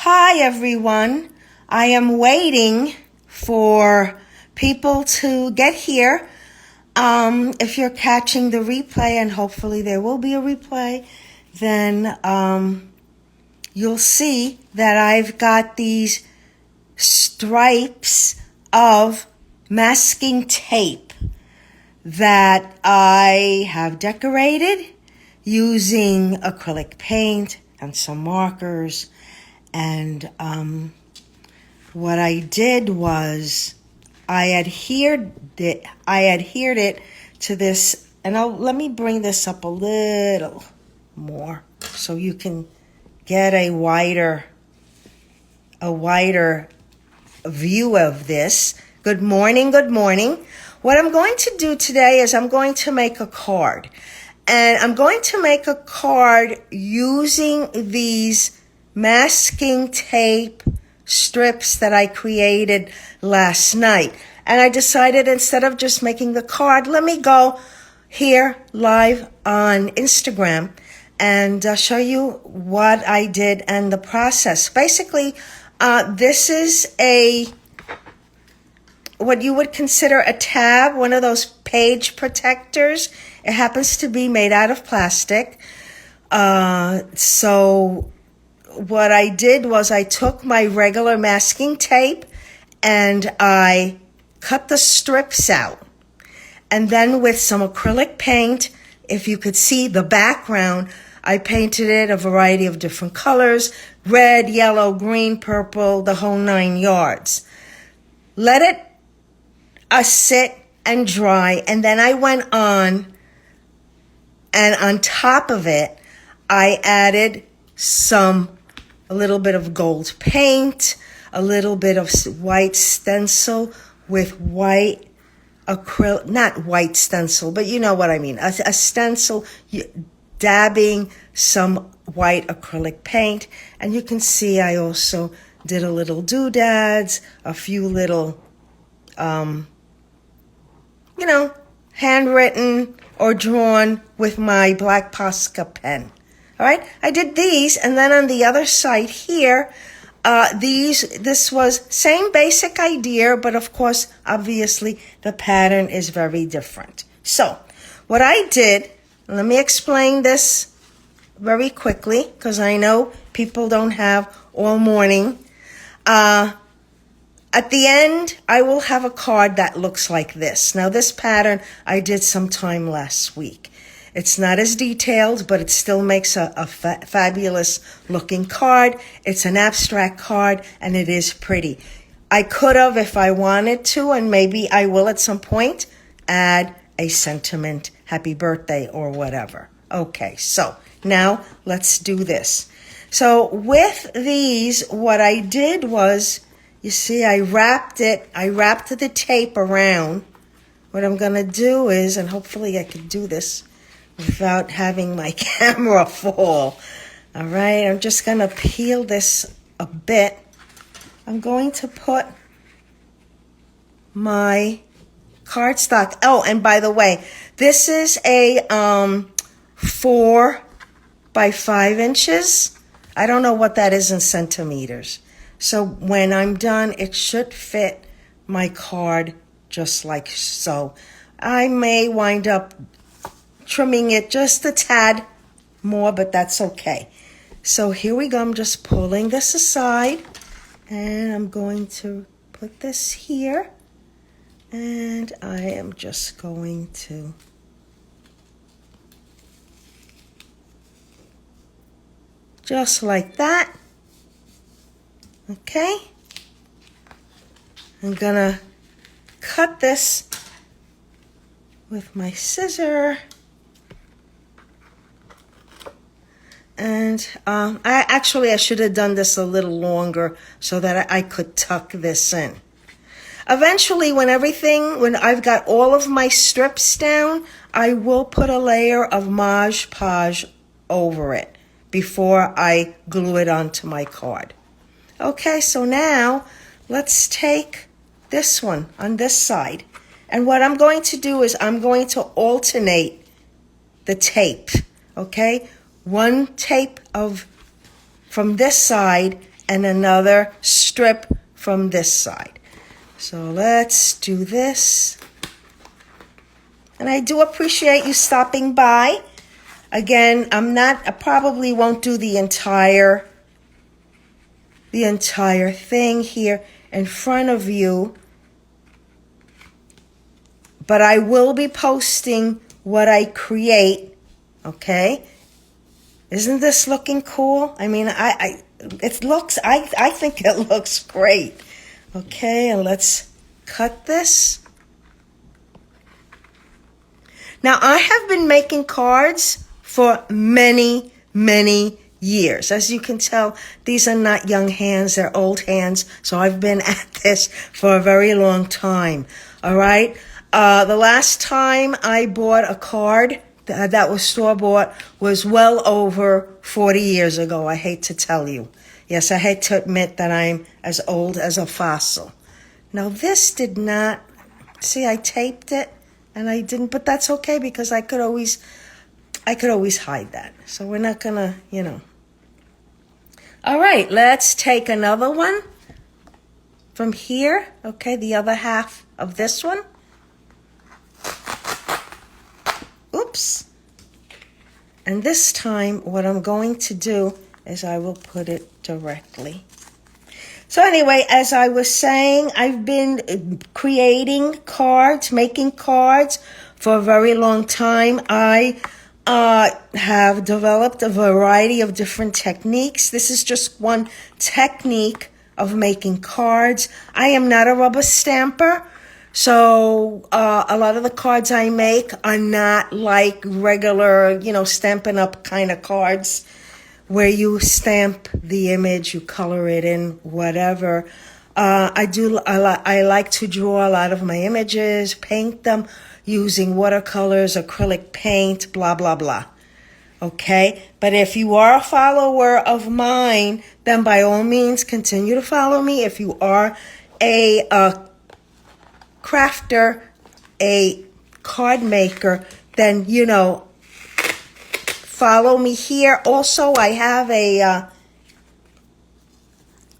Hi, everyone. I am waiting for people to get here. If you're catching the replay, and hopefully there will be a replay, then you'll see that I've got these stripes of masking tape that I have decorated using acrylic paint and some markers. And what I did was I adhered it to this, and let me bring this up a little more so you can get a wider view of this. Good morning, good morning. What I'm going to do today is I'm going to make a card. And I'm going to make a card using these masking tape strips that I created last night. And I decided instead of just making the card, let me go here live on Instagram and show you what I did and the process. Basically, this is what you would consider a tab, one of those page protectors. It happens to be made out of plastic. So what I did was I took my regular masking tape and I cut the strips out. And then with some acrylic paint, if you could see the background, I painted it a variety of different colors, red, yellow, green, purple, the whole 9 yards. Let it sit and dry, and then I went on, and on top of it, I added a little bit of gold paint, a little bit of white stencil with white acrylic, not white stencil, but you know what I mean, a stencil, dabbing some white acrylic paint. And you can see I also did a little doodads, a few little, handwritten or drawn with my black Posca pen. All right, I did these, and then on the other side here, this was same basic idea, but of course, obviously, the pattern is very different. So, what I did, let me explain this very quickly, because I know people don't have all morning. At the end, I will have a card that looks like this. Now, this pattern I did sometime last week. It's not as detailed, but it still makes a fabulous looking card. It's an abstract card, and it is pretty. I could have, if I wanted to, and maybe I will at some point, add a sentiment, happy birthday, or whatever. Okay, so now let's do this. So with these, what I did was, you see, I wrapped the tape around. What I'm going to do is, and hopefully I can do this without having my camera fall. All right, I'm just going to peel this a bit. I'm going to put my cardstock. Oh, and by the way, this is a 4 by 5 inches. I don't know what that is in centimeters. So when I'm done, it should fit my card just like so. I may wind up trimming it just a tad more, but that's okay. So here we go. I'm just pulling this aside, and I'm going to put this here, and I am just going to just like that. Okay, I'm gonna cut this with my scissor, and I should have done this a little longer so that I could tuck this in. Eventually, when I've got all of my strips down, I will put a layer of Mod Podge over it before I glue it onto my card. Okay, so now let's take this one on this side. And what I'm going to do is I'm going to alternate the tape, okay? One tape from this side and another strip from this side. So let's do this. And I do appreciate you stopping by. Again, I probably won't do the entire thing here in front of you, but I will be posting what I create, okay? Isn't this looking cool? I mean, I think it looks great. Okay, and let's cut this. Now, I have been making cards for many, many years. As you can tell, these are not young hands, they're old hands. So I've been at this for a very long time. All right. The last time I bought a card that was store-bought was well over 40 years ago. I hate to tell you. Yes, I hate to admit that I'm as old as a fossil. Now, this did not, see, I taped it and I didn't, but that's okay because I could always hide that. So we're not gonna, All right, let's take another one from here. Okay, the other half of this one. Oops. And this time, what I'm going to do is I will put it directly. So anyway, as I was saying, I've been creating cards, making cards for a very long time. I have developed a variety of different techniques. This is just one technique of making cards. I am not a rubber stamper, so a lot of the cards I make are not like regular, Stampin' Up kind of cards where you stamp the image, you color it in, whatever. I like to draw a lot of my images, paint them using watercolors, acrylic paint, blah, blah, blah. Okay? But if you are a follower of mine, then by all means, continue to follow me. If you are a crafter, a card maker, then, follow me here. Also, I have a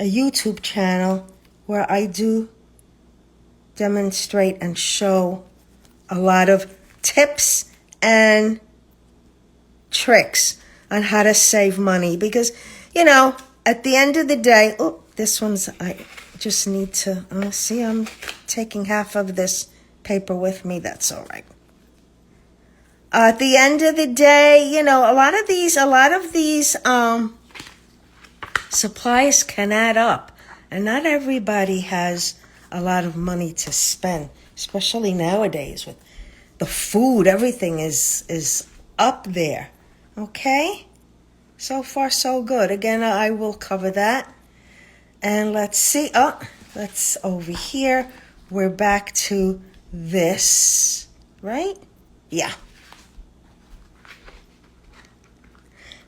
YouTube channel where I do demonstrate and show a lot of tips and tricks on how to save money. Because, at the end of the day, I just need to, see, I'm taking half of this paper with me. That's all right. At the end of the day, a lot of these supplies can add up, and not everybody has a lot of money to spend, especially nowadays with the food. Everything is up there. Okay? So far, so good. Again, I will cover that. And let's see. Let's over here. We're back to this, right? Yeah.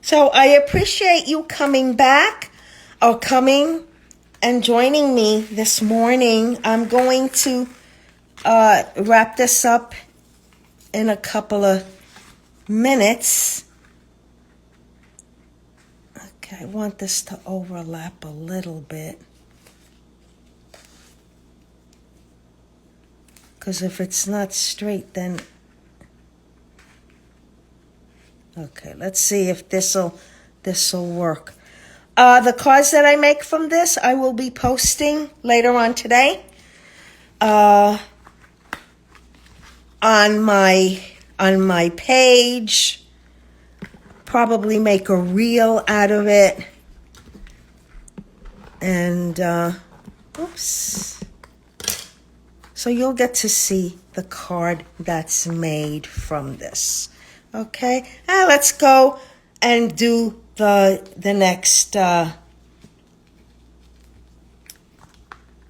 So I appreciate you coming back or coming and joining me this morning. I'm going to wrap this up in a couple of minutes. Okay, I want this to overlap a little bit. Because if it's not straight, then... Okay, let's see if this'll work. The cards that I make from this, I will be posting later on today on my page. Probably make a reel out of it. And oops. So you'll get to see the card that's made from this. Okay, let's go and do the next, the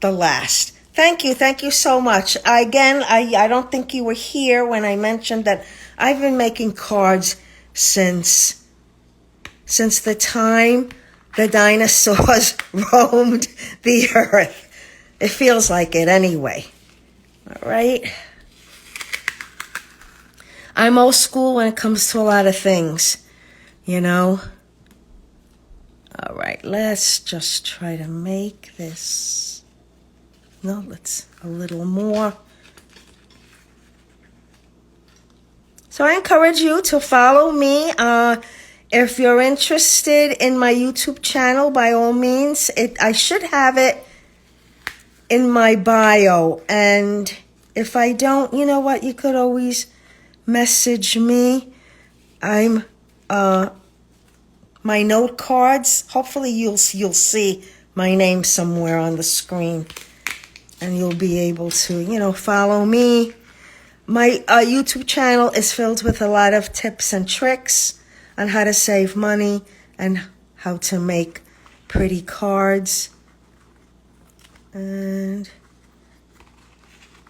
last. Thank you so much. Again, I don't think you were here when I mentioned that I've been making cards since the time the dinosaurs roamed the earth. It feels like it anyway. All right. I'm old school when it comes to a lot of things, All right, let's just try to make this. No, let's a little more. So I encourage you to follow me. If you're interested in my YouTube channel, by all means, I should have it in my bio. And if I don't, you know what? You could always message me. I'm my note cards. Hopefully you'll see my name somewhere on the screen, and you'll be able to, follow me. My YouTube channel is filled with a lot of tips and tricks on how to save money and how to make pretty cards. And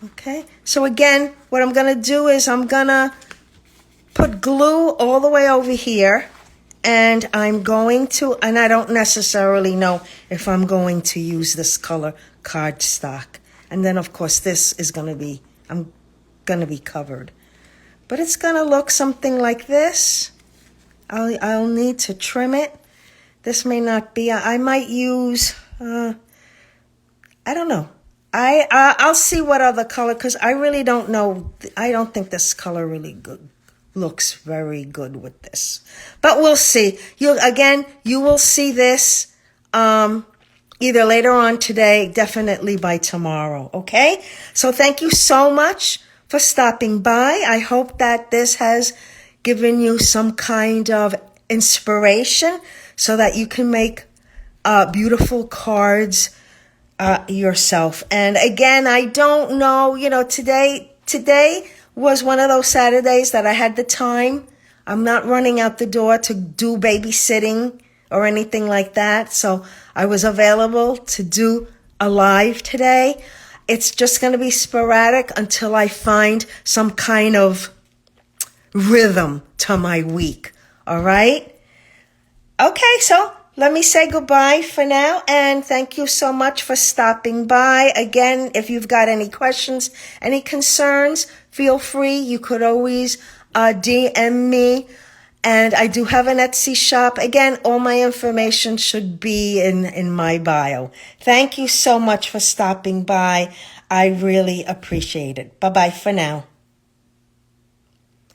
okay, so again, what I'm gonna do is I'm gonna put glue all the way over here, and I'm going to, and I don't necessarily know if I'm going to use this color cardstock. And then of course this is I'm gonna be covered, but it's gonna look something like this. I'll need to trim it. This may not be, I might use, I don't know. I'll see what other color, because I really don't know. I don't think this color really looks very good with this, but we'll see. You will see this either later on today, definitely by tomorrow. Okay, so thank you so much for stopping by. I hope that this has given you some kind of inspiration so that you can make beautiful cards yourself. And again, I don't know, today was one of those Saturdays that I had the time. I'm not running out the door to do babysitting or anything like that. So I was available to do a live today. It's just going to be sporadic until I find some kind of rhythm to my week. All right? Okay, so let me say goodbye for now, and thank you so much for stopping by. Again, if you've got any questions, any concerns, feel free. You could always DM me. And I do have an Etsy shop. Again, all my information should be in my bio. Thank you so much for stopping by. I really appreciate it. Bye-bye for now.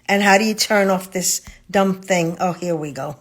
And how do you turn off this dumb thing? Oh, here we go.